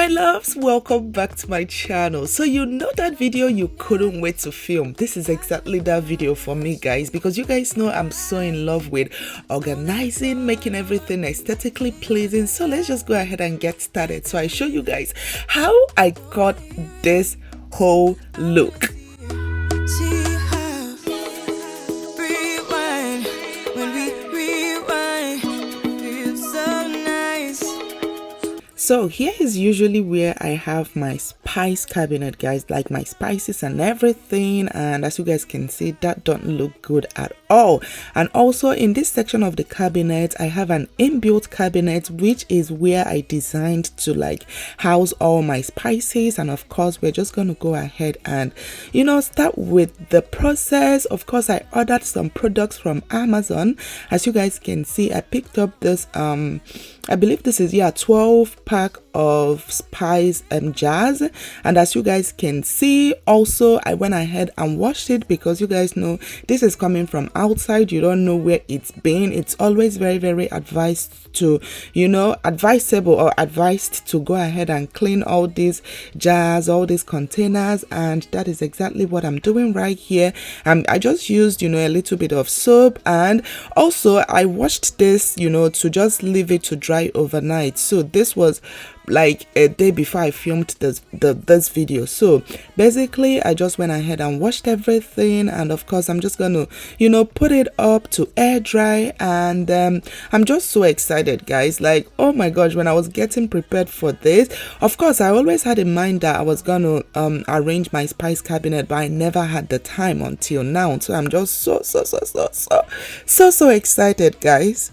loves, welcome back to my channel. So you know that video you couldn't wait to film. This is exactly that video for me, guys, because you guys know I'm so in love with organizing, making everything aesthetically pleasing. So let's just go ahead and get started. So I show you guys how I got this whole look. So here is usually where I have my spice cabinet, guys, like my spices and everything. And as you guys can see, that don't look good at all. And also in this section of the cabinet, I have an inbuilt cabinet, which is where I designed to like house all my spices. And of course, we're just going to go ahead and, you know, start with the process. Of course, I ordered some products from Amazon. As you guys can see, I picked up this I believe this is 12 pack of spice jars, and as you guys can see, also I went ahead and washed it because you guys know this is coming from outside. You don't know where it's been. It's always very advised to, you know, advisable or advised to go ahead and clean all these jars, all these containers, and that is exactly what I'm doing right here. I just used, you know, a little bit of soap, and also I washed this, you know, to just leave it to dry overnight. So this was like a day before I filmed this video. So basically I just went ahead and washed everything, and of course I'm just gonna, you know, put it up to air dry. And I'm just so excited, guys. Like, oh my gosh, when I was getting prepared for this, of course I always had in mind that I was gonna arrange my spice cabinet, but I never had the time until now. So I'm just so excited, guys.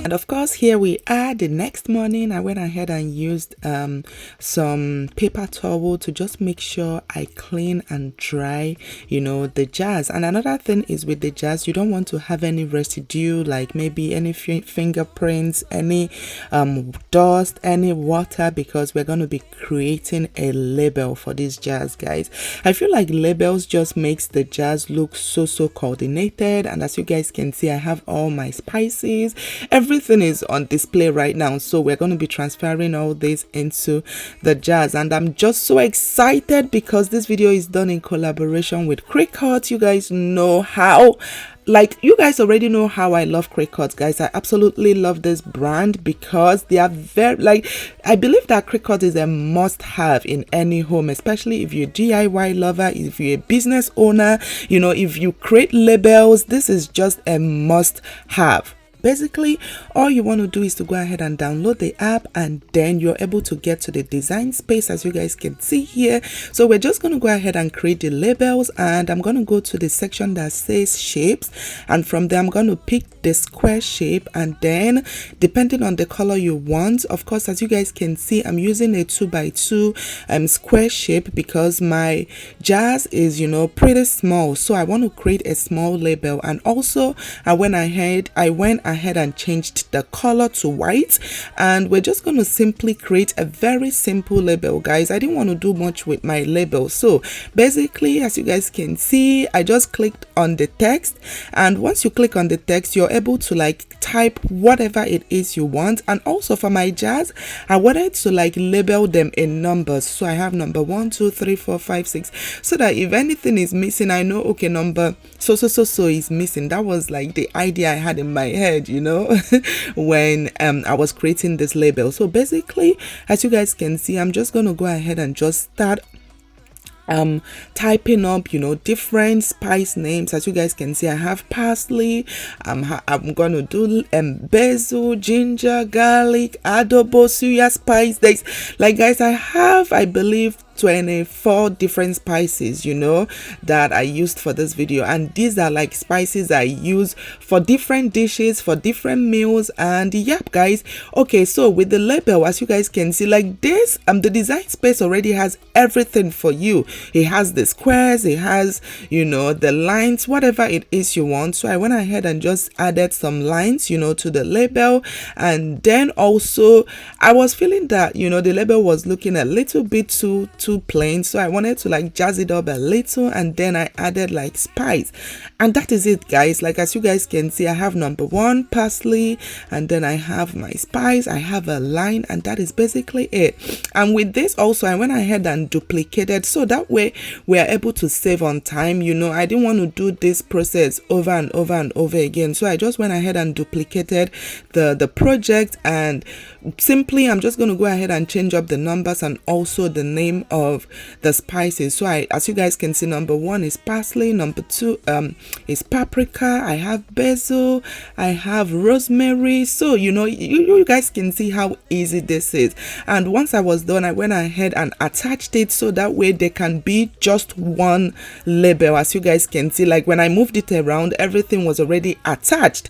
And of course, here we are. The next morning, I went ahead and used some paper towel to just make sure I clean and dry, you know, the jars. And another thing is with the jars, you don't want to have any residue, like maybe any fingerprints, any dust, any water, because we're going to be creating a label for these jars, guys. I feel like labels just makes the jars look so coordinated. And as you guys can see, I have all my spices. Everything is on display right now, so we're going to be transferring all this into the jars. And I'm just so excited because this video is done in collaboration with Cricut. You guys know how, like, you guys already know how I love Cricut, guys. I absolutely love this brand because they are very, like, I believe that Cricut is a must-have in any home, especially if you're a DIY lover, if you're a business owner, you know, if you create labels. This is just a must-have. Basically, all you want to do is to go ahead and download the app, and then you're able to get to the design space, as you guys can see here. So we're just going to go ahead and create the labels, and I'm going to go to the section that says shapes, and from there I'm going to pick the square shape, and then depending on the color you want, of course, as you guys can see, I'm using a 2x2 square shape because my jars is, you know, pretty small, so I want to create a small label. And also I went ahead and changed the color to white, and we're just going to simply create a very simple label, guys. I didn't want to do much with my label. So basically, as you guys can see, I just clicked on the text, and once you click on the text, you're able to like type whatever it is you want. And also for my jars, I wanted to like label them in numbers, so I have number 1 2 3 4 5 6, so that if anything is missing, I know, okay, number so is missing. That was like the idea I had in my head, you know, when I was creating this label. So basically, as you guys can see, I'm just going to go ahead and just start typing up, you know, different spice names. As you guys can see, I have parsley, I'm gonna do basil, ginger, garlic, adobo, suya spice. There's, like, guys, I have, I believe, 24 different spices, you know, that I used for this video, and these are like spices I use for different dishes, for different meals. And yep guys, okay, so with the label, as you guys can see, like this, the design space already has everything for you. It has the squares, it has, you know, the lines, whatever it is you want. So I went ahead and just added some lines, you know, to the label. And then also I was feeling that, you know, the label was looking a little bit too plain, so I wanted to like jazz it up a little, and then I added like spice. And that is it guys. Like as you guys can see, I have number 1 parsley, and then I have my spice, I have a line, and that is basically it. And with this also, I went ahead and duplicated, so that way we are able to save on time. You know, I didn't want to do this process over and over and over again, so I just went ahead and duplicated the project, and simply I'm just going to go ahead and change up the numbers and also the name of the spices. So as you guys can see, number 1 is parsley, number 2 is paprika, I have basil, I have rosemary. So you know, you guys can see how easy this is. And once I was done, I went ahead and attached it, so that way there can be just one label. As you guys can see, like when I moved it around, everything was already attached.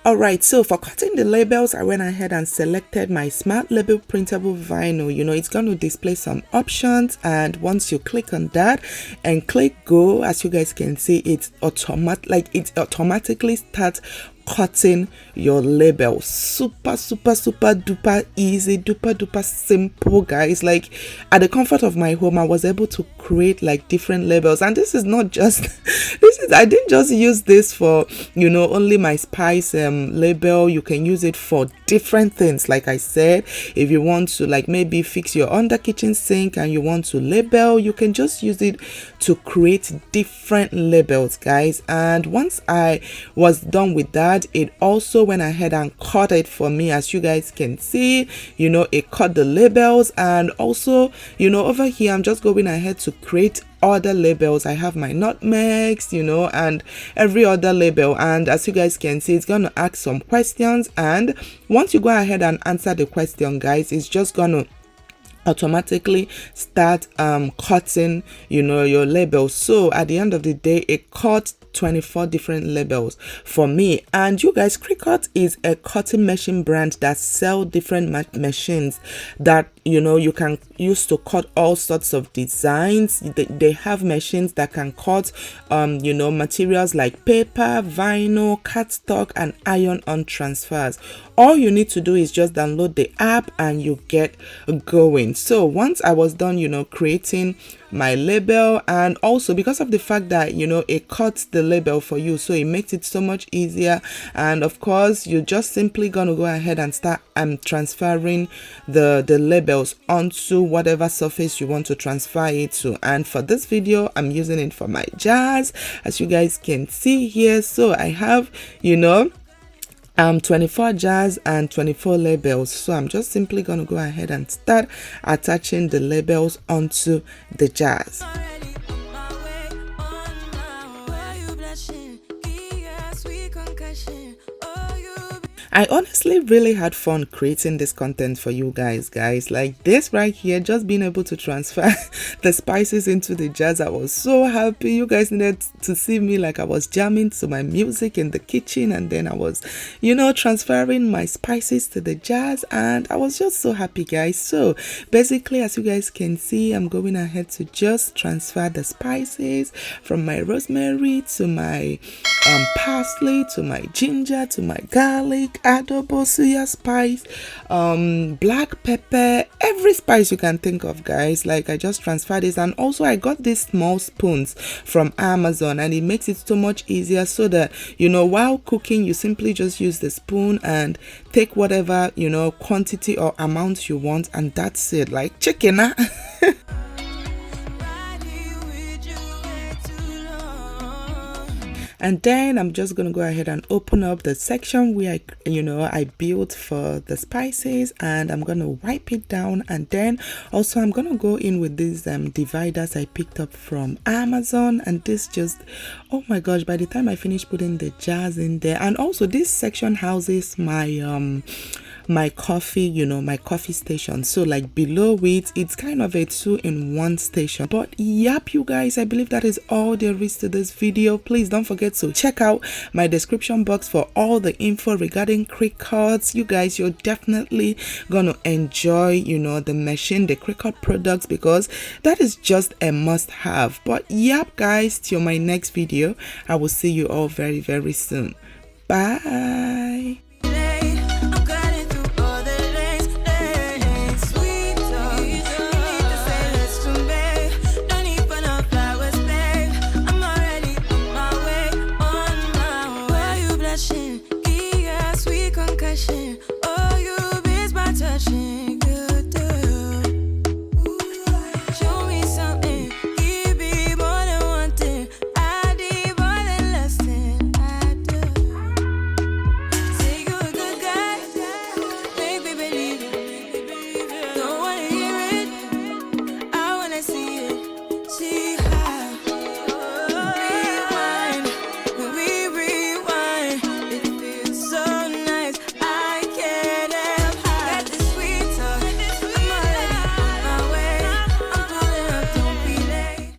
Alright, so for cutting the labels, I went ahead and selected my smart label printable vinyl. You know, it's going to display some options, and once you click on that and click go, as you guys can see, it automatically starts cutting your label. Super duper easy, duper simple guys. Like at the comfort of my home, I was able to create like different labels. And this is not just I didn't just use this for, you know, only my spice label. You can use it for different things. Like I said, if you want to like maybe fix your under kitchen sink and you want to label, you can just use it to create different labels guys. And once I was done with that, it also went ahead and cut it for me. As you guys can see, you know, it cut the labels. And also, you know, over here I'm just going ahead to create other labels. I have my nutmegs, you know, and every other label. And as you guys can see, it's going to ask some questions, and once you go ahead and answer the question guys, it's just going to automatically start cutting, you know, your labels. So at the end of the day, it cut 24 different labels for me. And you guys, Cricut is a cutting machine brand that sell different machines that, you know, you can use to cut all sorts of designs. They have machines that can cut you know, materials like paper, vinyl, cardstock, and iron-on transfers. All you need to do is just download the app and you get going. So once I was done, you know, creating my label, and also because of the fact that, you know, it cuts the label for you, so it makes it so much easier. And of course, you're just simply gonna go ahead and start transferring the labels onto whatever surface you want to transfer it to. And for this video, I'm using it for my jars, as you guys can see here. So I have, you know, 24 jars and 24 labels. So I'm just simply going to go ahead and start attaching the labels onto the jars. I honestly really had fun creating this content for you guys. Like this right here, just being able to transfer the spices into the jars. I was so happy. You guys needed to see me like I was jamming to my music in the kitchen, and then I was, you know, transferring my spices to the jars, and I was just so happy guys. So basically, as you guys can see, I'm going ahead to just transfer the spices from my rosemary to my parsley, to my ginger, to my garlic, adobo, suya spice, black pepper, every spice you can think of guys. Like I just transferred this. And also I got these small spoons from Amazon, and it makes it so much easier, so that, you know, while cooking, you simply just use the spoon and take whatever, you know, quantity or amount you want, and that's it. Like chicken, huh? And then I'm just gonna go ahead and open up the section where I built for the spices, and I'm gonna wipe it down. And then also I'm gonna go in with these dividers I picked up from Amazon, and this just, oh my gosh, by the time I finish putting the jars in there. And also this section houses my coffee, my coffee station. So like below it's kind of a 2-in-1 station. But yep, you guys, I believe that is all there is to this video. Please don't forget to check out my description box for all the info regarding Cricut. You guys, you're definitely gonna enjoy the machine, the Cricut products, because that is just a must have. But yep guys, till my next video, I will see you all very, very soon. Bye.